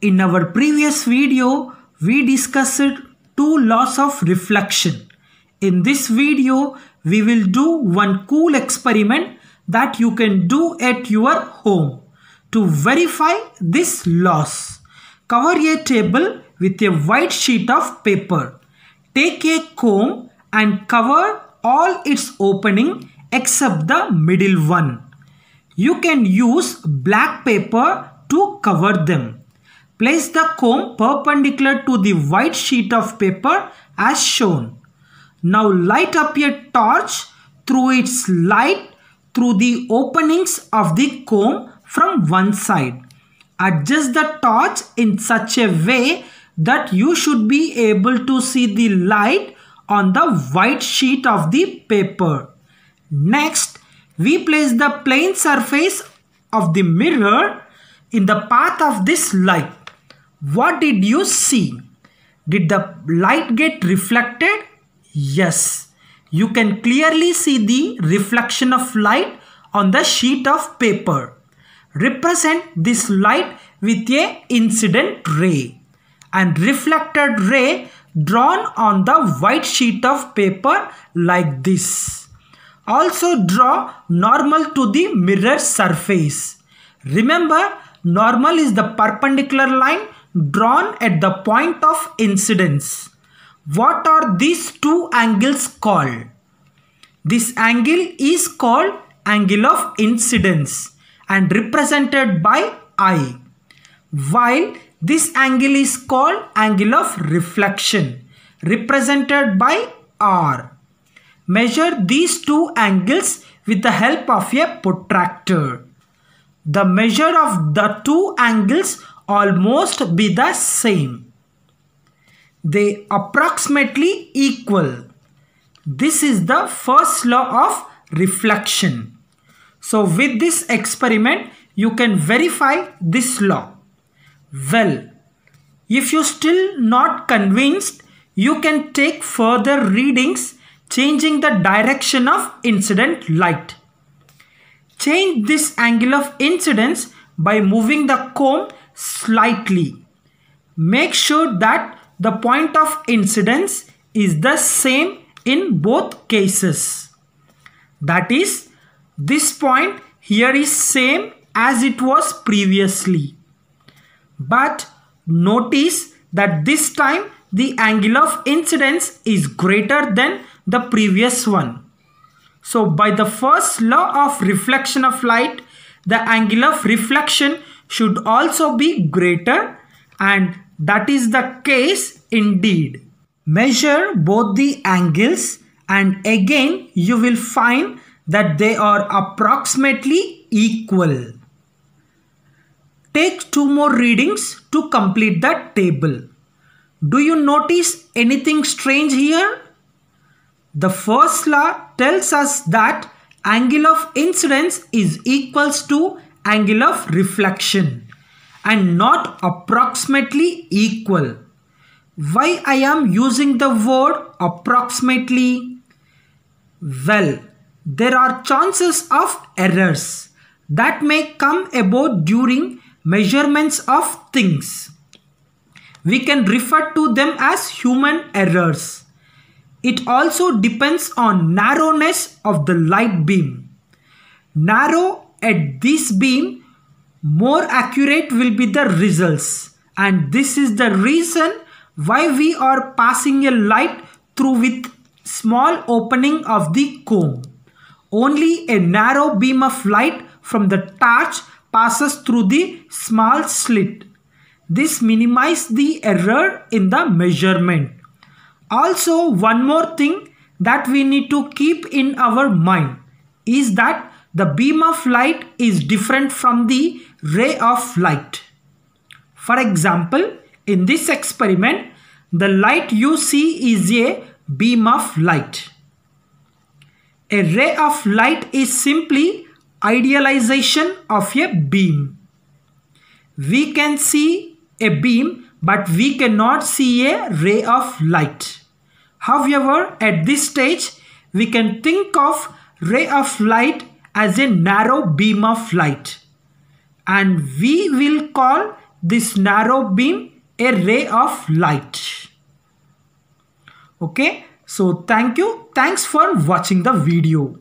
In our previous video, we discussed two laws of reflection. In this video, we will do one cool experiment that you can do at your home. To verify these laws, cover a table with a white sheet of paper. Take a comb and cover all its opening except the middle one. You can use black paper to cover them. Place the comb perpendicular to the white sheet of paper as shown. Now light up a torch through its light through the openings of the comb from one side. Adjust the torch in such a way that you should be able to see the light on the white sheet of the paper. Next, we place the plane surface of the mirror in the path of this light. What did you see? Did the light get reflected? Yes. You can clearly see the reflection of light on the sheet of paper. Represent this light with an incident ray and reflected ray drawn on the white sheet of paper like this. Also draw normal to the mirror surface. Remember, normal is the perpendicular line drawn at the point of incidence. What are these two angles called? This angle is called angle of incidence and represented by I, while this angle is called angle of reflection represented by R. Measure these two angles with the help of a protractor. The measure of the two angles almost be the same. They approximately equal. This is the first law of reflection. So with this experiment, you can verify this law. Well, if you still not convinced, you can take further readings changing the direction of incident light. Change this angle of incidence by moving the comb slightly. Make sure that the point of incidence is the same in both cases. That is, this point here is same as it was previously. But notice that this time the angle of incidence is greater than the previous one. So by the first law of reflection of light, the angle of reflection should also be greater, and that is the case indeed. Measure both the angles and again you will find that they are approximately equal. Take two more readings to complete the table. Do you notice anything strange here? The first law tells us that angle of incidence is equals to angle of reflection and not approximately equal. Why I am using the word approximately? Well, there are chances of errors that may come about during measurements of things. We can refer to them as human errors. It also depends on narrowness of the light beam. Narrow at this beam, more accurate will be the results, and this is the reason why we are passing a light through with small opening of the comb. Only a narrow beam of light from the torch passes through the small slit. This minimizes the error in the measurement. Also, one more thing that we need to keep in our mind is that the beam of light is different from the ray of light. For example, in this experiment, the light you see is a beam of light. A ray of light is simply idealization of a beam. We can see a beam, but we cannot see a ray of light. However, at this stage, we can think of ray of light as a narrow beam of light, and we will call this narrow beam a ray of light. Okay, so thanks for watching the video.